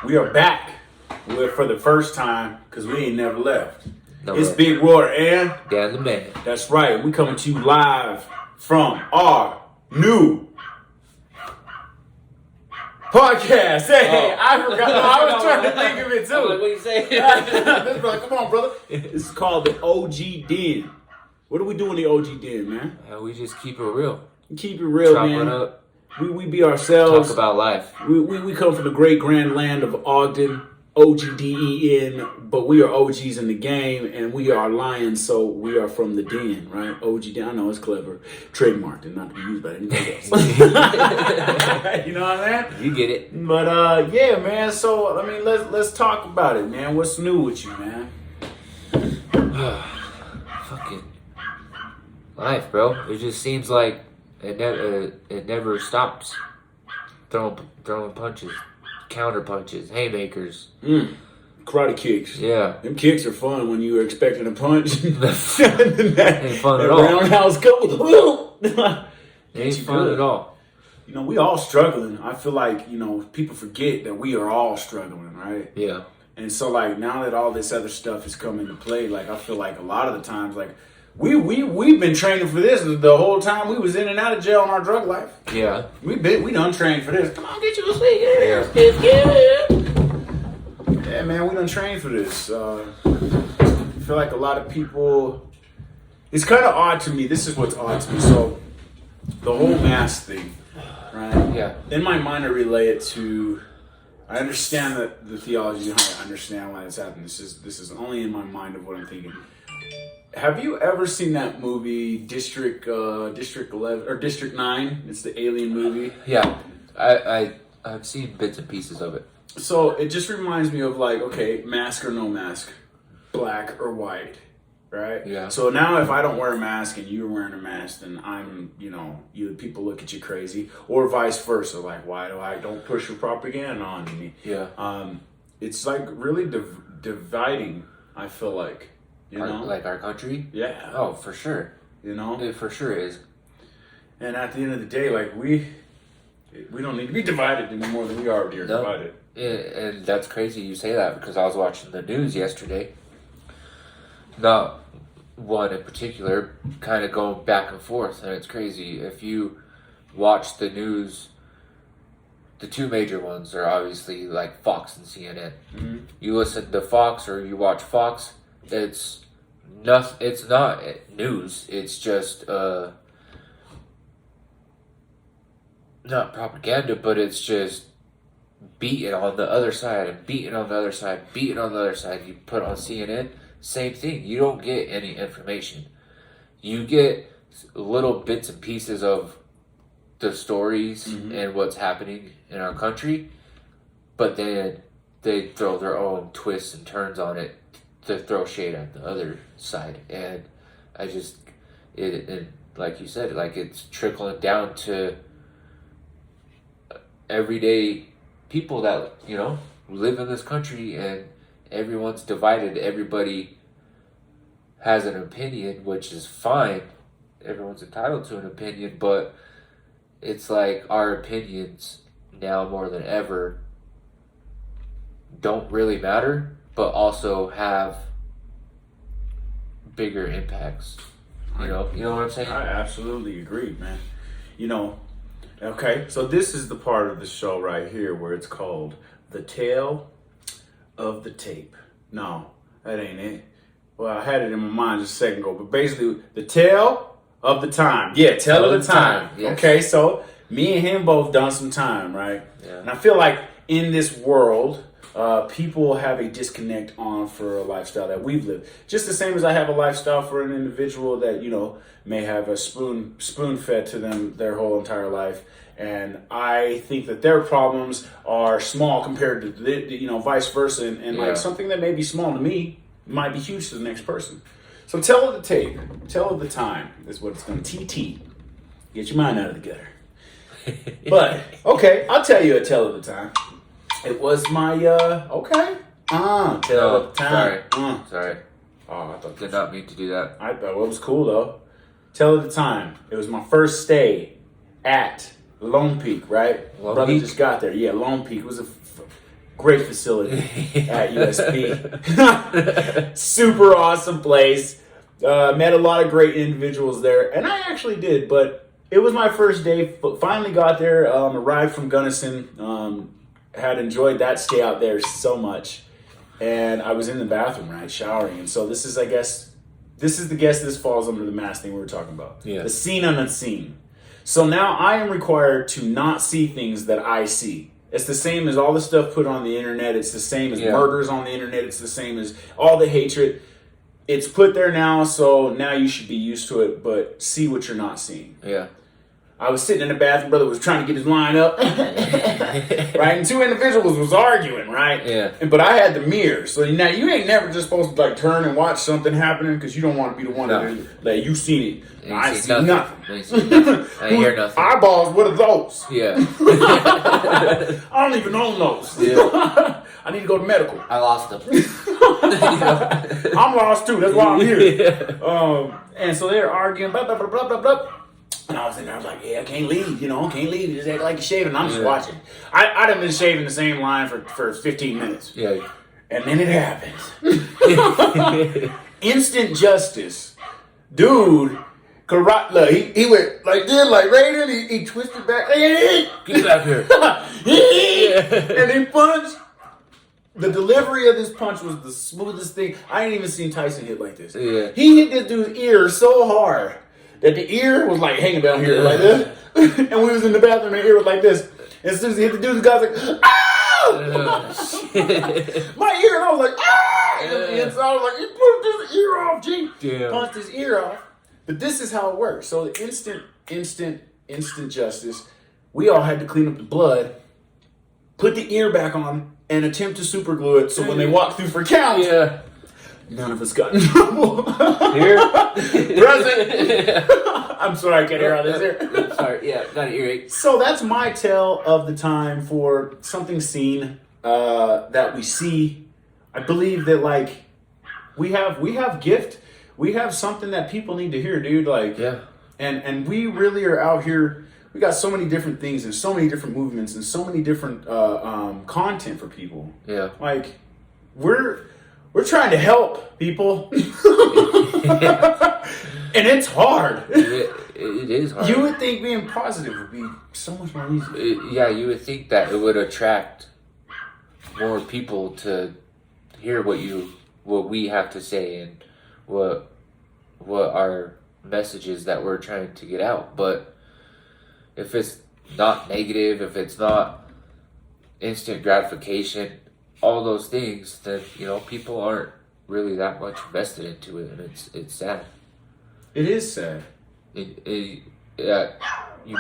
We are back for the first time because we ain't never left. No It's way. Big Roar and Dan the Man. that's right. We coming to you live from our new podcast. Hey, I forgot. I was trying to think of it too. I'm like, what are you saying? This brother, come on, brother. This is called the OG Den. What do we do in the OG Den, man? We just keep it real. Keep it real, Chop man. it up. We be ourselves. Talk about life. We come from the great grand land of Ogden, OGDEN, but we are OGs in the game, and we are lions, so we are from the den, right? OG Den. I know it's clever, trademarked and not to be used by anybody else. You know what I mean? You get it. But yeah, man. So I mean, let's talk about it, man. What's new with you, man? Fucking life, bro. It just seems like it never stops. Throwing punches, counter punches, haymakers. Karate kicks. Yeah. Them kicks are fun when you were expecting a punch. Ain't fun at all. Roundhouse couple. It ain't fun at all. You know, we all struggling. I feel like, you know, people forget that we are all struggling, right? Yeah. And so, like, now that all this other stuff is coming into play, like, I feel like a lot of the times, like, we've been training for this the whole time we was in and out of jail in our drug life. Yeah. We done trained for this. Come on, get you a seat. Yeah, man, we done trained for this. I feel like a lot of people. It's kind of odd to me. This is what's odd to me. So, the whole mask thing, right? Yeah. In my mind, I relay it to. I understand the theology behind it. I understand why it's happening. This is only in my mind of what I'm thinking. Have you ever seen that movie District 11 or District 9? It's the alien movie. Yeah. I've seen bits and pieces of it. So it just reminds me of like, okay, mask or no mask, black or white, right? Yeah. So now if I don't wear a mask and you're wearing a mask, then I'm, people look at you crazy, or vice versa. Like, why don't push your propaganda on me? Yeah. It's like really dividing. I feel like, like our country. Yeah. Oh, for sure. It for sure is. And at the end of the day, like we don't need to be divided any more than we already are divided. And that's crazy you say that because I was watching the news yesterday. Not one in particular, kind of going back and forth, and it's crazy. If you watch the news, the two major ones are obviously like Fox and CNN. Mm-hmm. You listen to Fox or you watch Fox, it's not news. It's just not propaganda, but it's just beating on the other side and beating on the other side, beating on the other side. You put on CNN, same thing. You don't get any information. You get little bits and pieces of the stories and what's happening in our country, but then they throw their own twists and turns on it to throw shade at the other side. And I just, it like you said, like it's trickling down to everyday people that, live in this country, and everyone's divided. Everybody has an opinion, which is fine. Everyone's entitled to an opinion, but it's like our opinions now more than ever don't really matter, but also have bigger impacts. You know what I'm saying? I absolutely agree, man. Okay, so this is the part of the show right here where it's called The Tale of the Tape. No, that ain't it. Well, I had it in my mind just a second ago, but basically, The Tale of the Time. Yeah, Tale of the Time. Yes. Okay, so me and him both done some time, right? Yeah. And I feel like in this world, people have a disconnect on for a lifestyle that we've lived. Just the same as I have a lifestyle for an individual that, may have a spoon fed to them their whole entire life. And I think that their problems are small compared to, vice versa. And like something that may be small to me might be huge to the next person. So tell of the tape, tell of the time is what it's going to TT. Get your mind out of the gutter. But, okay, I'll tell you a tell of the time. It was my, tell of the time. Sorry. Oh, I thought Did not mean to do that. I thought it was cool though. Tell of the time. It was my first stay at Lone Peak, right? Lone Brother Peak? just got there. Yeah, Lone Peak. It was Great facility at USP. Super awesome place. Met a lot of great individuals there, and I actually did, but it was my first day. Finally got there, arrived from Gunnison, had enjoyed that stay out there so much, and I was in the bathroom, right, showering, and so this is, I guess, this falls under the mask thing we were talking about. Yeah. The seen and unseen. So now I am required to not see things that I see. It's the same as all the stuff put on the internet. It's the same as murders on the internet. It's the same as all the hatred. It's put there now, so now you should be used to it, but see what you're not seeing. Yeah. I was sitting in the bathroom, brother was trying to get his line up, right? And two individuals was arguing, right? Yeah. But I had the mirror, so now you ain't never just supposed to like turn and watch something happening because you don't want to be the one that like you seen it. I see nothing. I hear nothing. Eyeballs, what are those? Yeah. I don't even own those. Yeah. I need to go to medical. I lost them. I'm lost too. That's why I'm here. Yeah. And so they're arguing, blah, blah, blah, blah, blah, blah. And I was in there, I was like, yeah, I can't leave, can't leave. Just act like you're shaving. I'm just watching. I'd have been shaving the same line for 15 minutes. Yeah. And then it happened. Instant justice. Dude, look, he went like this, like right in, he twisted back. Get back here. And he punched. The delivery of this punch was the smoothest thing. I ain't even seen Tyson hit like this. Yeah. He hit this dude's ear so hard that the ear was like hanging down here like this. And we was in the bathroom and the ear was like this. And as soon as he hit the dude, the guy was like, "Ow!" My ear, and I was like, "Ah!" And so I was like, he punched his ear off, G. Damn. Punched his ear off. But this is how it works. So the instant justice. We all had to clean up the blood, put the ear back on, and attempt to super glue it so when they walk through for count, none of us got in trouble. Here? Present. I'm sorry, I can't hear all this here. Sorry, got an earache. So that's my tale of the time for something seen that we see. I believe that like we have gift. We have something that people need to hear, dude. Like and we really are out here. We got so many different things and so many different movements and so many different content for people. Yeah. Like we're trying to help people. And it's hard. It is hard. You would think being positive would be so much more easy. You would think that it would attract more people to hear what we have to say and what our messages that we're trying to get out. But if it's not negative, if it's not instant gratification, all those things, then people aren't really that much invested into it, and it's sad. It is sad. You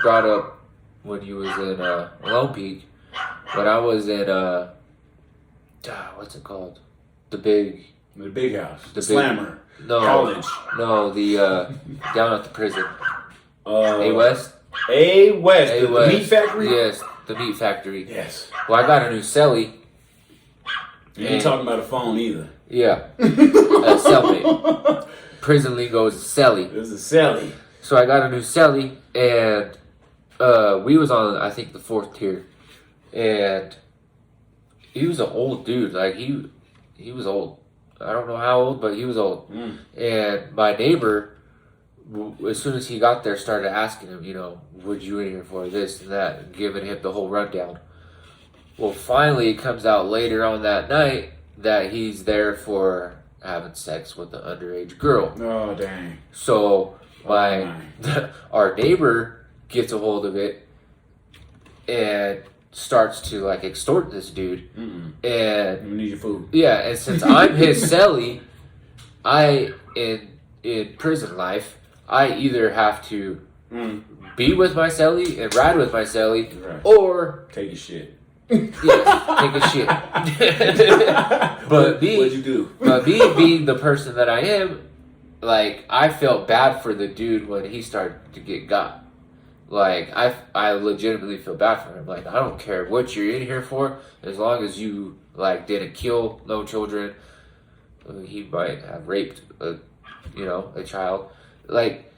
brought up when you was in Lone Peak. When I was in what's it called? The big house. The Slammer. College. No, the down at the prison. A West. A West. The meat factory. Yes, the meat factory. Yes. Well, I got a new celly. You ain't talking about a phone either. Yeah. A cellmate. Prison lingo is a celly. It was a celly. So I got a new celly, and we was on, I think, the 4th tier. And he was an old dude. Like, he was old. I don't know how old, but he was old. And my neighbor, as soon as he got there, started asking him, what you in here for, this and that, and giving him the whole rundown. Well, finally, it comes out later on that night that he's there for having sex with an underage girl. Oh, dang. So our neighbor gets a hold of it and starts to like extort this dude. And you need your food. Yeah, and since I'm his celly, in prison life, I either have to be with my celly and ride with my celly, or take a shit. Take a shit. But what'd you do? But me being the person that I am, like, I felt bad for the dude when he started to get got. Like, I legitimately feel bad for him. Like, I don't care what you're in here for, as long as you like didn't kill no children. He might have raped a child. Like,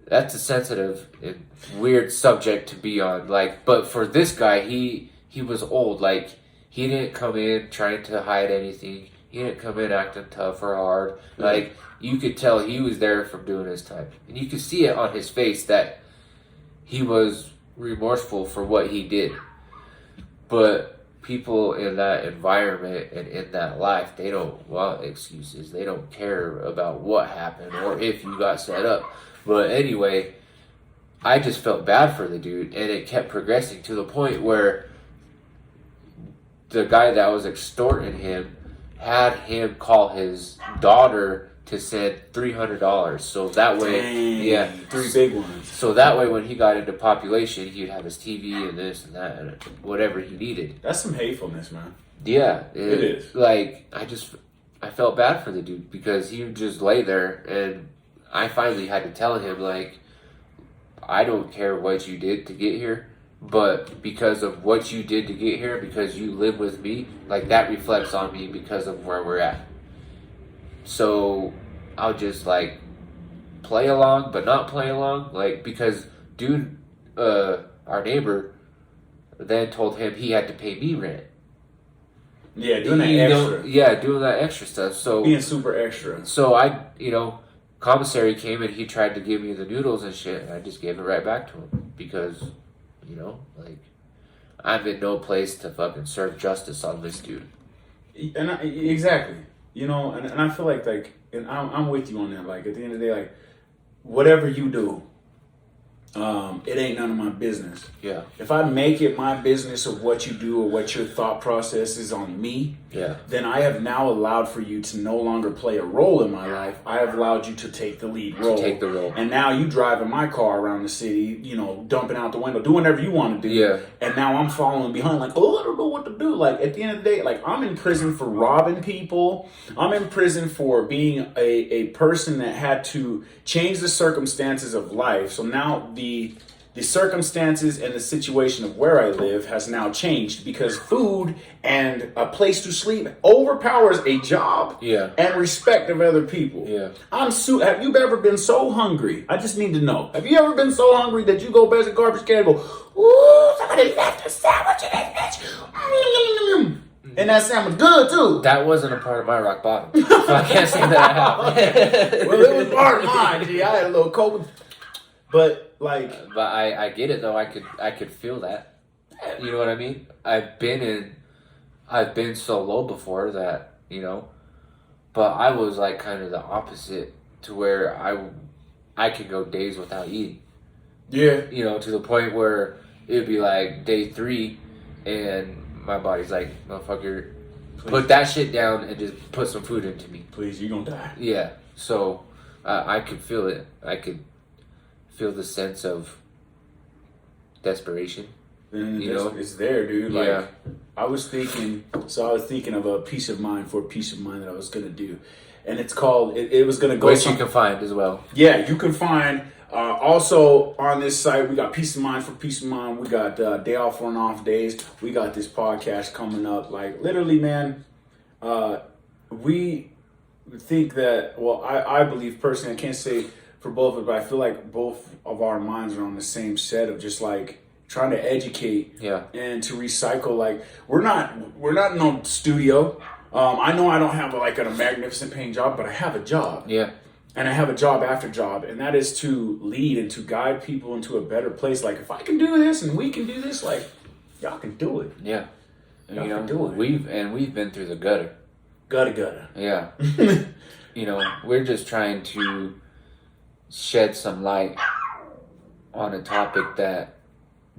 that's a sensitive and weird subject to be on. Like, but for this guy, he was old. Like, He didn't come in trying to hide anything. He didn't come in acting tough or hard. Like, you could tell he was there from doing his time. And you could see it on his face that he was remorseful for what he did. But people in that environment and in that life, they don't want excuses. They don't care about what happened or if you got set up. But anyway, I just felt bad for the dude, and it kept progressing to the point where the guy that was extorting him had him call his daughter to send $300. So that way, Dang, yeah, 3 big ones. So that way, when he got into population, he'd have his TV and this and that and whatever he needed. That's some hatefulness, man. Yeah, It is. Like, I felt bad for the dude because he would just lay there, and I finally had to tell him, like, I don't care what you did to get here, but because of what you did to get here, because you live with me, like, that reflects on me because of where we're at. So I'll just, like, play along, but not play along, like, because dude, our neighbor then told him he had to pay me rent. Yeah, doing that extra. Yeah, doing that extra stuff. So being super extra. So commissary came and he tried to give me the noodles and shit, and I just gave it right back to him because, like, I'm in no place to fucking serve justice on this dude. And exactly, and I feel like, and I'm with you on that. Like, at the end of the day, like, whatever you do, it ain't none of my business. Yeah. If I make it my business of what you do or what your thought process is on me, then I have now allowed for you to no longer play a role in my life. I have allowed you to take the lead role. Take the role. And now you driving my car around the city, dumping out the window, doing whatever you want to do. Yeah. And now I'm following behind, like, oh, I don't know what to do. Like, at the end of the day, like, I'm in prison for robbing people. I'm in prison for being a person that had to change the circumstances of life. So now the circumstances and the situation of where I live has now changed because food and a place to sleep overpowers a job and respect of other people. Yeah. Have you ever been so hungry? I just need to know. Have you ever been so hungry that you go past the garbage can and go, ooh, somebody left a sandwich in that bitch. And that sandwich good too. That wasn't a part of my rock bottom. So I can't say that I have. Well, it was part of mine. Gee, I had a little coke. But I get it though. I could feel that. You know what I mean? I've been so low before that, but I was like kind of the opposite to where I could go days without eating. Yeah. To the point where it'd be like day 3 and my body's like, motherfucker, put that shit down and just put some food into me. Please, you're gonna die. Yeah. So I could feel it. I could feel the sense of desperation. And it's there, dude. Like, Yeah. I was thinking of a peace of mind that I was gonna do, and it's called. It was gonna go. Which you can find as well. Yeah, you can find. Also on this site, we got Peace of Mind for Peace of Mind. We got Day Off for an Off Days. We got this podcast coming up. Like, literally, man, we think that. Well, I believe personally, I can't say for both of us, but I feel like both of our minds are on the same set of just like trying to educate and to recycle. Like, we're not in no studio. I know I don't have a magnificent paying job, but I have a job. Yeah. And I have a job after job, and that is to lead and to guide people into a better place. Like, if I can do this and we can do this, like, y'all can do it. Yeah. Y'all can do it. We've been through the gutter. Gutter. Yeah. We're just trying to shed some light on a topic that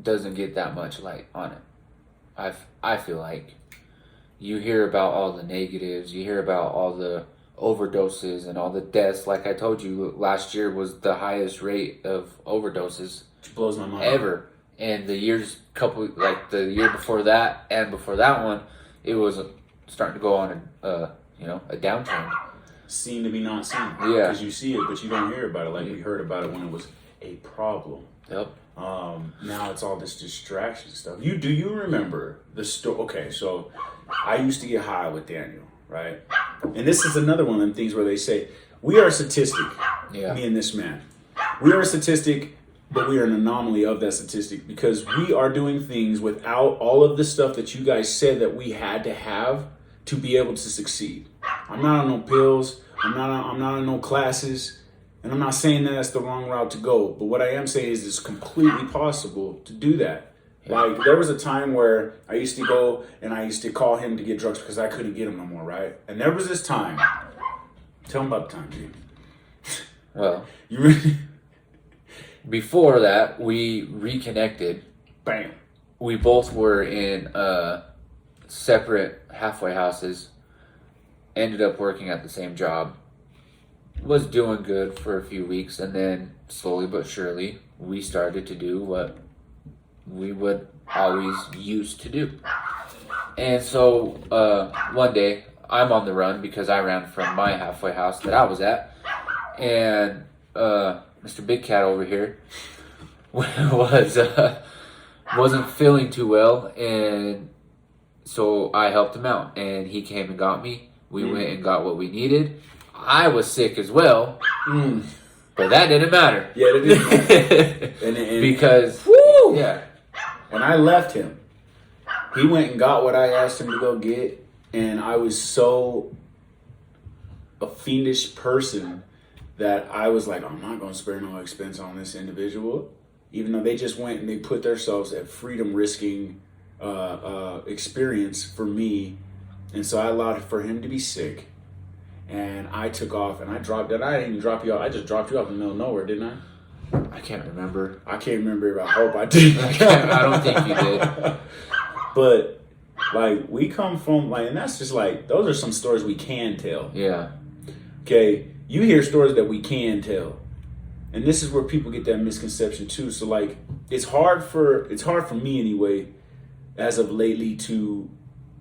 doesn't get that much light on it. I feel like you hear about all the negatives, you hear about all the overdoses and all the deaths. Like I told you, last year was the highest rate of overdoses Which blows my mind. ever. And the year before that and before that one, it was starting to go on a downtrend. Seen to be not seen. Yeah. Because you see it, but you don't hear about it like we heard about it when it was a problem. Yep. Now it's all this distraction stuff. Do you remember the story? Okay, so I used to get high with Daniel, right? And this is another one of them things where they say, we are a statistic, Yeah. me and this man. We are a statistic but we are an anomaly of that statistic because we are doing things without all of the stuff that you guys said that we had to have to be able to succeed. I'm not on no pills. I'm not on no classes. And I'm not saying that that's the wrong route to go. But what I am saying is it's completely possible to do that. Like, there was a time where I used to go and I used to call him to get drugs because I couldn't get them no more, right? And there was this time. Tell him about the time, dude. Well, You really... before that, we reconnected. Bam. We both were in separate halfway houses. Ended up working at the same job. Was doing good for a few weeks, and then slowly but surely, we started to do what we would always used to do. And so one day, I'm on the run because I ran from my halfway house that I was at, and Mr. Big Cat over here wasn't feeling too well, and so I helped him out, and he came and got me. We went and got what we needed. I was sick as well, but that didn't matter. Yeah, it didn't matter. and Because, woo! yeah, When I left him, he went and got what I asked him to go get, and I was so a fiendish person that I was like, I'm not going to spare no expense on this individual, even though they just went and they put themselves at freedom risking experience for me. And so I allowed for him to be sick, and I took off and I didn't even drop you off. I just dropped you off in the middle of nowhere, didn't I? I can't remember. I can't remember. I hope I did. I don't think you did. But like, we come from like, and that's just like, those are some stories we can tell. Yeah. Okay, you hear stories that we can tell, and this is where people get that misconception too. So like, it's hard for me anyway, as of lately, to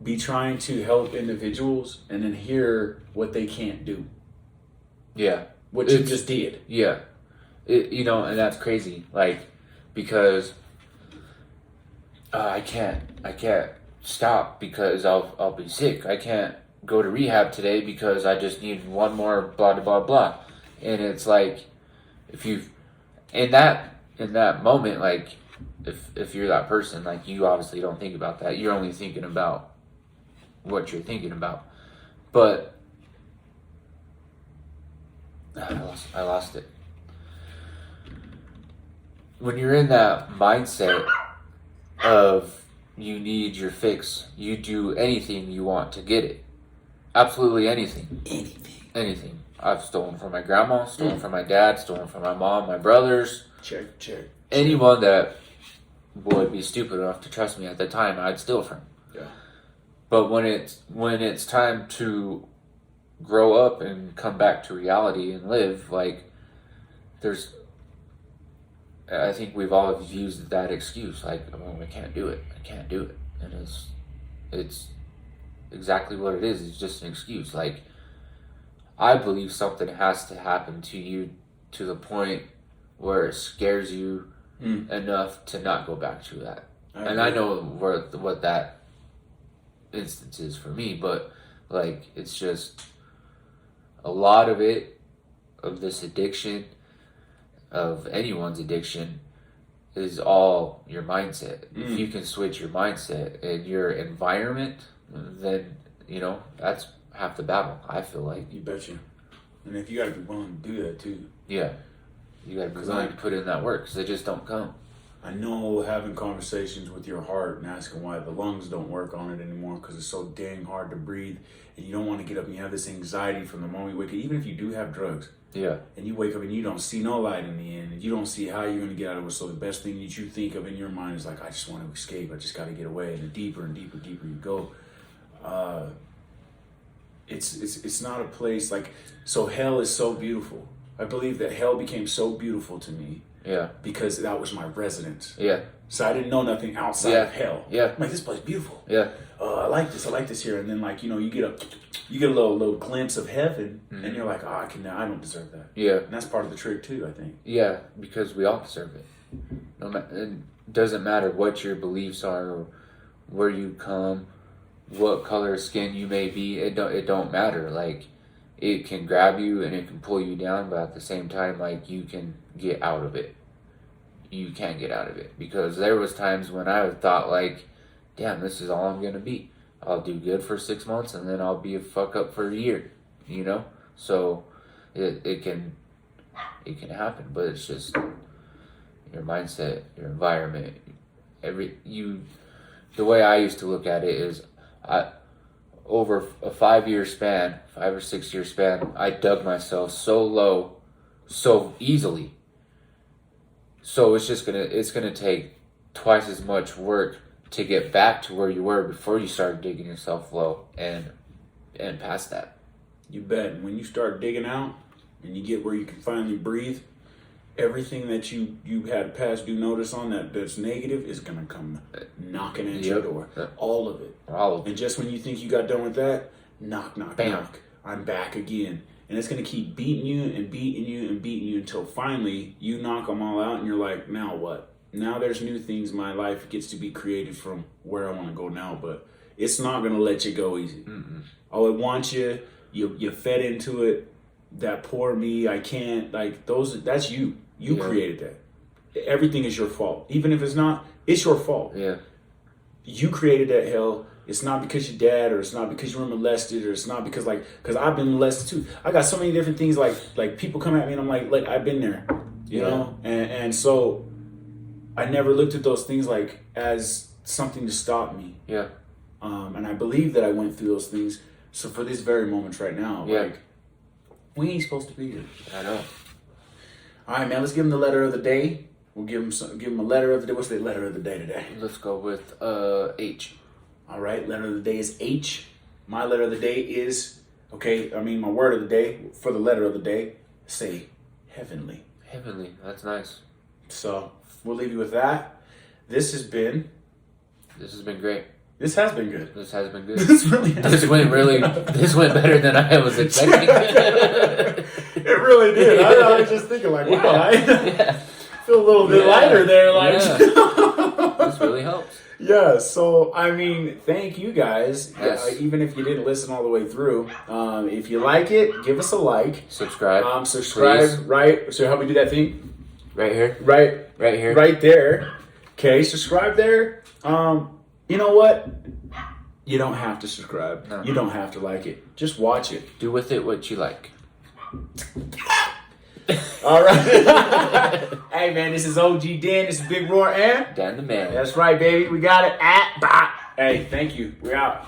be trying to help individuals and then hear what they can't do. Yeah. What you just did. Yeah. And that's crazy. Like, because I can't stop because I'll be sick. I can't go to rehab today because I just need one more blah blah blah blah. And it's like, if you in that moment, like, if you're that person, like, you obviously don't think about that. You're only thinking about what you're thinking about. But I lost it. When you're in that mindset of you need your fix, you do anything you want to get it. Absolutely anything. Anything. I've stolen from my grandma, stolen from my dad, stolen from my mom, my brothers. Check. Anyone that would be stupid enough to trust me at the time, I'd steal from. Yeah. But when it's time to grow up and come back to reality and live, like, I think we've all used that excuse, like, oh, I can't do it, and it's exactly what it is. It's just an excuse. Like, I believe something has to happen to you to the point where it scares you enough to not go back to that. I know what that instance is for me, but like, it's just a lot of this addiction, of anyone's addiction, is all your mindset. If you can switch your mindset and your environment, then that's half the battle, I feel like. You betcha. And if you gotta be willing to do that too. Yeah. You gotta be willing to put in that work, because they just don't come. I know having conversations with your heart and asking why the lungs don't work on it anymore because it's so dang hard to breathe, and you don't want to get up and you have this anxiety from the moment you wake up, even if you do have drugs. Yeah. And you wake up and you don't see no light in the end, and you don't see how you're going to get out of it. So the best thing that you think of in your mind is like, I just want to escape. I just got to get away. And the deeper and deeper you go, it's not a place like, so hell is so beautiful. I believe that hell became so beautiful to me. Yeah. Because that was my residence. Yeah. So I didn't know nothing outside of hell. Yeah. I'm like, this place is beautiful. Yeah. I like this here. And then, like, you get a little glimpse of heaven, and you're like, I don't deserve that. Yeah. And that's part of the trick too, I think. Yeah, because we all deserve it. It doesn't matter what your beliefs are, or where you come, what color of skin you may be. It don't matter. Like, it can grab you and it can pull you down, but at the same time, like, you can get out of it. you can get out of it. Because there was times when I thought like, damn, this is all I'm gonna be. I'll do good for 6 months and then I'll be a fuck up for a year, you know? So it can happen, but it's just your mindset, your environment, the way I used to look at it is over a 5 year span, 5 or 6 year span, I dug myself so low so easily. So it's gonna take twice as much work to get back to where you were before you started digging yourself low and past that. You bet. And when you start digging out and you get where you can finally breathe, everything that you had past due notice on that's negative is gonna come knocking at your door. All of it. And just when you think you got done with that, knock, Bam. knock. I'm back again. And it's gonna keep beating you and beating you and beating you until finally you knock them all out and you're like, now what? Now there's new things. My life gets to be created from where I want to go now, but it's not gonna let you go easy. Mm-mm. Oh, it wants you. You fed into it. That poor me. I can't. Like those. That's you. You created that. Everything is your fault. Even if it's not, it's your fault. Yeah. You created that hell. It's not because your dad, or it's not because you were molested, or it's not because because I've been molested too. I got so many different things. Like people come at me and I'm like I've been there, you know, and so I never looked at those things like as something to stop me. Yeah. And I believe that I went through those things. So for this very moment right now, like we ain't supposed to be here. I know. All right, man. Let's give him the letter of the day. We'll give him a letter of the day. What's the letter of the day today? Let's go with H. All right. Letter of the day is H. My letter of the day is my word of the day for the letter of the day. Say heavenly. Heavenly. That's nice. So we'll leave you with that. This has been great. This has been good. This has been good. This really has This went better than I was expecting. It really did. I was just thinking wow, I feel a little bit lighter there. This really helps. Yeah, so thank you guys. Yes. Even if you didn't listen all the way through, if you like it, give us a like. Subscribe. Subscribe, please. right? So how we do that thing? Right here. Right here. Right there. Okay, subscribe there. You know what? You don't have to subscribe. No. You don't have to like it. Just watch it. Do with it what you like. All right. Hey, man, this is OG Dan. This is Big Roar and Dan the Man. that's right, baby. We got it. Hey, thank you. We're out.